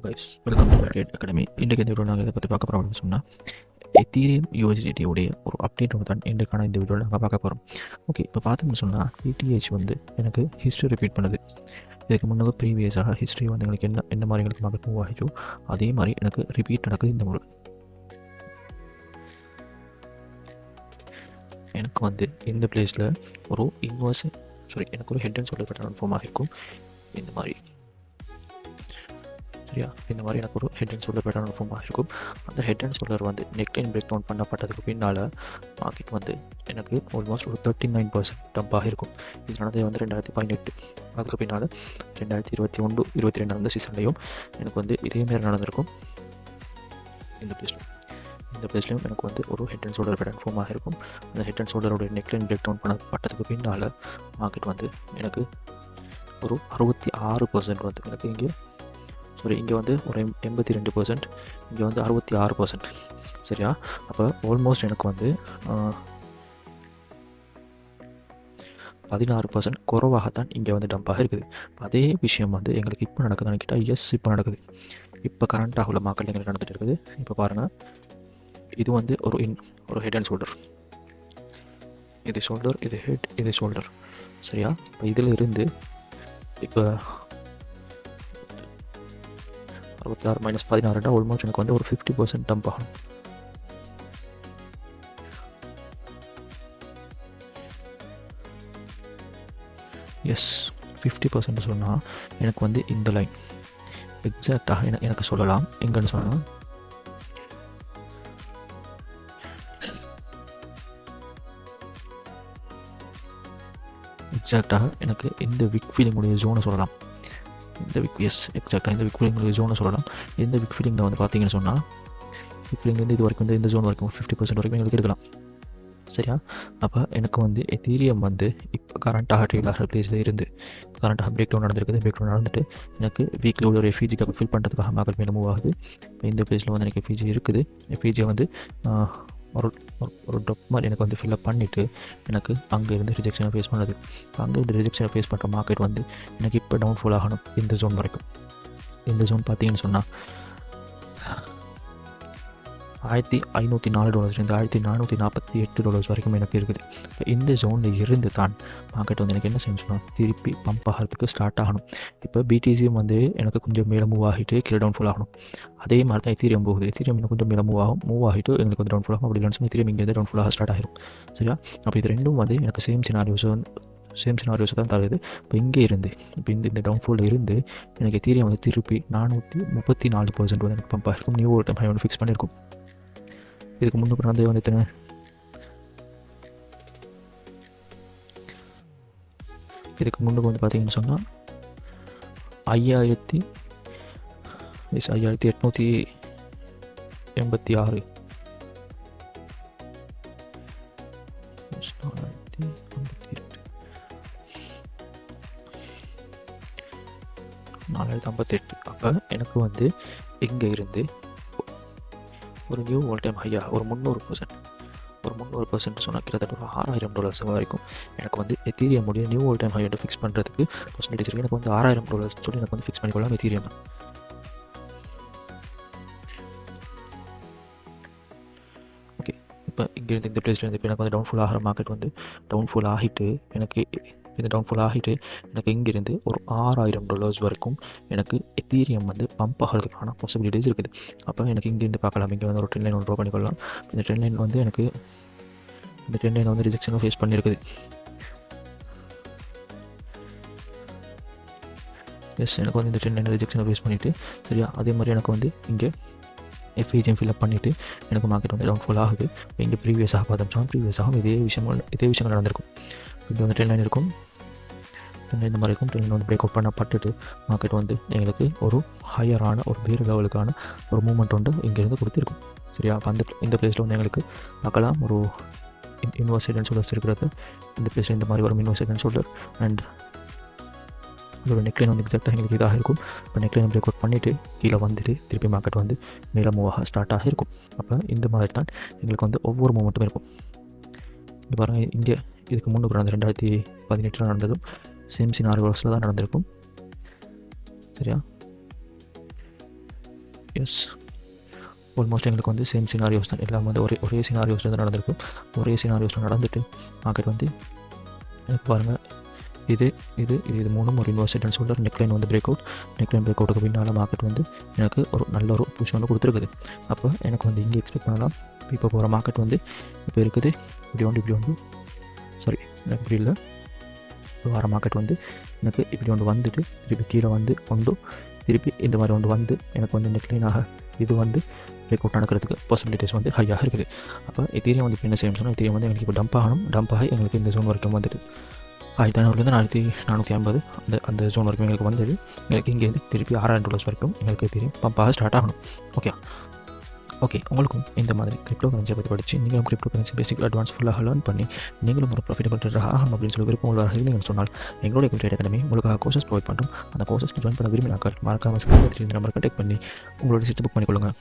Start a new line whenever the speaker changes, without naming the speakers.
Guys, welcome to trade academy. இன்றைக்கு இந்த video நாங்கள் இதை பற்றி பார்க்க போகிறோம் சொன்னால், எத்தீரியம் யூஎஸ்டிடியோடைய ஒரு அப்டேட் தான் இன்றைக்கான இந்த வீடியோவில் நாங்கள் பார்க்க போகிறோம். ஓகே, இப்போ பார்த்தோம்னு சொன்னால் ETH வந்து எனக்கு ஹிஸ்ட்ரி ரிப்பீட் பண்ணுது. இதுக்கு முன்னாடி ப்ரீவியஸாக ஹிஸ்ட்ரி வந்து எங்களுக்கு என்ன மாதிரி எங்களுக்கு மார்க்கெட் மூவ் ஆகிச்சோ அதே மாதிரி எனக்கு ரிப்பீட் நடக்குது. இந்த முறை எனக்கு வந்து இந்த பிளேஸில் ஒரு எனக்கு ஒரு head and shoulder pattern form ஆகிருக்கும். இந்த மாதிரி சரியா, இந்த மாதிரி எனக்கு ஒரு head and shoulder pattern form ஆகிருக்கும். அந்த ஹெட் அண்ட் ஷோல்டர் வந்து நெக் லைன் பிரேக் டவுன் பண்ணப்பட்டதுக்கு பின்னால் மார்க்கெட் வந்து எனக்கு ஆல்மோஸ்ட் ஒரு 39% டம்ப் ஆகிருக்கும். இது நடந்தது வந்து 2018. அதுக்கு பின்னால் 2021, 22 நடந்த சீசன்லையும் எனக்கு வந்து இதேமாரி நடந்திருக்கும். இந்த பிளேஸ்லையும் எனக்கு வந்து ஒரு head and shoulder pattern form ஆகிருக்கும். அந்த ஹெட் அண்ட் ஷோல்டரோட நெக் லைன் பிரேக் டவுன் பண்ணப்பட்டதுக்கு பின்னால் மார்க்கெட் வந்து எனக்கு ஒரு 66% வந்து எனக்கு இங்கே வந்து ஒரு 82%, இங்கே வந்து 66%. சரியா, அப்போ ஆல்மோஸ்ட் எனக்கு வந்து 16% குறைவாகத்தான் இங்கே வந்து டம்பாக இருக்குது. அதே விஷயம் வந்து எங்களுக்கு இப்போ நடக்குதுன்னு கேட்டால் இப்போ நடக்குது. இப்போ கரண்ட்டாக உள்ள மார்க்கெட் எங்களுக்கு நடந்துகிட்டு இருக்குது. இப்போ பாருங்கள், இது வந்து ஒரு ஹெட் அண்ட் ஷோல்டர். இது ஷோல்டர், இது ஹெட், இது ஷோல்டர். சரியா, இப்போ இதில் இருந்து இப்போ 66 - 16 ஆல்மோஸ்ட் எனக்கு வந்து ஒரு 50% டம்ப் ஆகணும். எஸ், 50% சொன்னால் எனக்கு வந்து இந்த லைன் எக்ஸாக்டாக எனக்கு சொல்லலாம். எங்கன்னு சொன்னால் எக்ஸாக்டாக எனக்கு இந்த விக் ஃபீலிங்குடைய ஜோனை சொல்லலாம். இந்த விக் எக்ஸாக்டாக இந்த விக் ஃபீலிங்குடைய ஜோனை சொல்லலாம். இந்த விக் ஃபீலிங்கில் வந்து பார்த்தீங்கன்னு சொன்னால் விக் ஃபீலிங்லேருந்து இது வரைக்கும் வந்து இந்த ஜோன் வரைக்கும் 50% வரைக்கும் எங்களுக்கு எடுக்கலாம். சரியா, அப்போ எனக்கு வந்து எத்தீரியம் வந்து இப்போ கரண்ட்டாக ட்ரேட் ஆகிற பிளேஸில் இருந்து கரண்ட்டாக பிரேக் டவுன் நடந்திருக்குது. பிரேக் டவுன் நடந்துட்டு எனக்கு வீக்கில் உள்ள ஒரு எஃபிஜிக்கு ஃபில் பண்ணுறதுக்காக மார்க்கெட் மேலே மூவ் ஆகுது. இப்போ இந்த பிளேஸில் வந்து எனக்கு எஃபிஜி இருக்குது. எஃபிஜியை வந்து ஒரு ட்ராப் மாதிரி எனக்கு வந்து ஃபில்லப் பண்ணிவிட்டு எனக்கு அங்கே இருந்து ரிஜெக்ஷனை ஃபேஸ் பண்ணுறது. அங்கே இருந்து ரிஜெக்ஷனை ஃபேஸ் பண்ணுற மார்க்கெட் வந்து எனக்கு இப்போ டவுன்ஃபால் ஆகணும் இந்த ஜோன் வரைக்கும். இந்த ஜோன் பார்த்தீங்கன்னு சொன்னால் $1,504 $1,448 வரைக்கும் எனக்கு இருக்குது. இந்த ஜோனில் இருந்து தான் மார்க்கெட் வந்து எனக்கு என்ன செய்யணும் சொன்னால் திருப்பி பம்ப் ஆகிறதுக்கு ஸ்டார்ட் ஆகணும். இப்போ பிடிசியும் வந்து எனக்கு கொஞ்சம் மேலே மூவ் ஆகிட்டு கீழே டவுன்ஃபால் ஆகணும். அதே மாதிரி தான் எத்தீரியம் போகுது. எத்தீரியம் இன்னும் கொஞ்சம் மேலே மூவ் ஆகிட்டு எங்களுக்கு வந்து டவுன்ஃபால் ஆகும். அப்படி இல்லைன்னு சொன்னால் எத்தீரியம் இங்கே டவுன்ஃபால் ஆக ஸ்டார்ட் ஆகிடும். சரியா, அப்போ இது ரெண்டும் வந்து எனக்கு சேம் சினாரியோஸ் தான் தருது. இப்போ இங்கே இருந்து இப்போ இந்த டவுன்ஃபாலில் இருந்து எனக்கு எத்தீரியம் வந்து திருப்பி 434% வந்து எனக்கு பம்ப் ஆகிருக்கும். நியூ டைம் ஹை வந்து ஃபிக்ஸ் பண்ணியிருக்கும். இதுக்கு முன்னுக்கு நடந்தது வந்து எத்தனை, இதுக்கு முன்னுக்கு வந்து பார்த்தீங்கன்னு சொன்னால் 5886 458. அப்போ எனக்கு வந்து இங்கே இருந்து ஒரு நியூ ஆல் டைம் ஹையாக ஒரு 300% சொன்னால் கிட்டத்தட்ட ஒரு $6,000 வரைக்கும் எனக்கு வந்து எத்தீரியமுடைய நியூ ஆல் டைம் ஹை வந்து ஃபிக்ஸ் பண்ணுறதுக்கு பாசிபிலிட்டிஸ் இருக்குது. எனக்கு வந்து $6,000 சொல்லி எனக்கு வந்து ஃபிக்ஸ் பண்ணிக்கொள்ளலாம் எத்தீரியம். ஓகே, இப்போ இங்கேருந்து இந்த பிளேஸ்லேருந்து இப்போ எனக்கு வந்து டவுன்ஃபால் ஆகிற மார்க்கெட் வந்து டவுன்ஃபால் ஆகிட்டு எனக்கு இங்கேருந்து ஒரு $6,000 வரைக்கும் எனக்கு எத்தீரியம் வந்து பம்ப் ஆகிறதுக்கான பாசிபிலிட்டிஸ் இருக்குது. அப்போ எனக்கு இங்கேருந்து பார்க்கலாம். இங்கே வந்து ஒரு ட்ரெண்ட் லைன் ஒன்று ட்ரா பண்ணிக்கொள்ளலாம். இந்த ட்ரெண்ட் லைன் வந்து எனக்கு வந்து ரிஜெக்ஷனை ஃபேஸ் பண்ணியிருக்குது. எனக்கு வந்து இந்த ட்ரெண்ட் லைன் ரிஜெக்ஷனை ஃபேஸ் பண்ணிவிட்டு சரியா, அதே மாதிரி எனக்கு வந்து இங்கே எஃப்ஐஜிஎம் ஃபில்அப் பண்ணிவிட்டு எனக்கு மார்க்கெட் வந்து டவுன்ஃபால் ஆகுது. இங்கே ப்ரீவியஸாக பார்த்தோம்னா இதே விஷயங்கள் நடந்திருக்கும். இங்கே வந்து ட்ரெண்ட் லைன் இருக்கும், இந்த மாதிரி இருக்கும். ட்ரெண்ட் லைன் வந்து பிரேக் அவுட் பண்ணப்பட்டுட்டு மார்க்கெட் வந்து எங்களுக்கு ஒரு ஹையரான ஒரு வேறு லெவலுக்கான ஒரு மூவ்மெண்ட் வந்து இங்கேருந்து கொடுத்துருக்கும். சரியா, அப்போ இந்த பிளேஸில் வந்து எங்களுக்கு பார்க்கலாம் ஒரு இன்வர்ஸ் ஹெட் அண்ட் ஷோல்டர்ஸ் இருக்கிறது. இந்த பிளேஸில் இந்த மாதிரி வரும் inverse head and shoulder and இதோட நெக்லைன் வந்து எக்ஸாக்டாக எங்களுக்கு இதாக இருக்கும். இப்போ நெக்லைன் பிரேக் அவுட் பண்ணிவிட்டு கீழே வந்துட்டு திருப்பி மார்க்கெட் வந்து மேலே மூவ் ஆக ஸ்டார்ட் ஆகிருக்கும். அப்போ இந்த மாதிரி தான் எங்களுக்கு வந்து ஒவ்வொரு மூமெண்ட்டும் இருக்கும். இங்கே பாருங்கள், இங்கே இதுக்கு முன்னுக்கு நடந்த 2018 நடந்ததும் சேம் சினாரியோஸில் தான் நடந்திருக்கும். சரியா, எஸ் ஆல்மோஸ்ட் எங்களுக்கு வந்து சேம் சினாரியோஸ் தான் எல்லாம் வந்து ஒரே சினாரியோஸில் தான் நடந்திருக்கும். ஒரே சினாரியோஸில் நடந்துட்டு மார்க்கெட் வந்து எனக்கு பாருங்கள் இது மூணும் ஒரு இன்வெர்ஸ்டன் ஷோல்டர் நெக்லைன் வந்து பிரேக் அவுட்டுக்கு பின்னால் மார்க்கெட் வந்து எனக்கு ஒரு நல்ல ஒரு புஷ் வந்து கொடுத்துருக்குது. அப்போ எனக்கு வந்து இங்கே எக்ஸ்பெக்ட் பண்ணலாம் இப்போ போகிற மார்க்கெட் வந்து இப்போ இருக்குது இப்படி ஒன்று சாரி எனக்கு இப்படி இல்லை. இப்போ வர மார்க்கெட் வந்து எனக்கு இப்படி ஒன்று வந்துட்டு திருப்பி கீழே வந்து திருப்பி இந்த மாதிரி ஒன்று வந்து எனக்கு வந்து நெக்லைனாக இது வந்து பிரேக் அவுட் நடக்கிறதுக்கு பாசிபிலிட்டிஸ் வந்து ஹையாக இருக்குது. அப்போ எத்தீரியம் வந்து இப்போ என்ன செய்யணும் சொன்னால் எத்தீரியம் வந்து எங்களுக்கு இப்போ டம்ப் ஆகி எங்களுக்கு இந்த ஜோன் வரைக்கும் வந்துட்டு 1500 1450 அந்த ஜோன் வரைக்கும் எங்களுக்கு வந்தது. எங்களுக்கு இங்கேருந்து திருப்பி $6000 வரைக்கும் எங்களுக்கு எத்தீரியம் பம்பாக ஸ்டார்ட் ஆகணும். ஓகே உங்களுக்கும் இந்த மாதிரி கிரிப்டோ கரன்சியை பற்றி படித்து நீங்களும் கிரிப்டோ கரன்சி பேசிக் அட்வான்ஸ் ஃபுல்லாக லேர்ன் பண்ணி நீங்களும் ஒரு ப்ராஃபிட்டபிள் ட்ரேடர் ஆகணும் அப்படின்னு சொல்லி விருப்பம் உள்ளவர்கள் இருந்தீங்கன்னு சொன்னால் எங்களுடைய ட்ரேட் அகாடமி உங்களுக்காக கோர்சஸ் ப்ரொவைட் பண்ணுறோம். அந்த கோர்சஸ் ஜாயின் பண்ண விரும்பினாக்கள் மறக்காமல் ஸ்கிரீனில் தெரிந்த நம்பர் கான்டெக்ட் பண்ணி உங்களோட சீட்ஸ் புக் பண்ணிக்கொள்ளுங்கள்.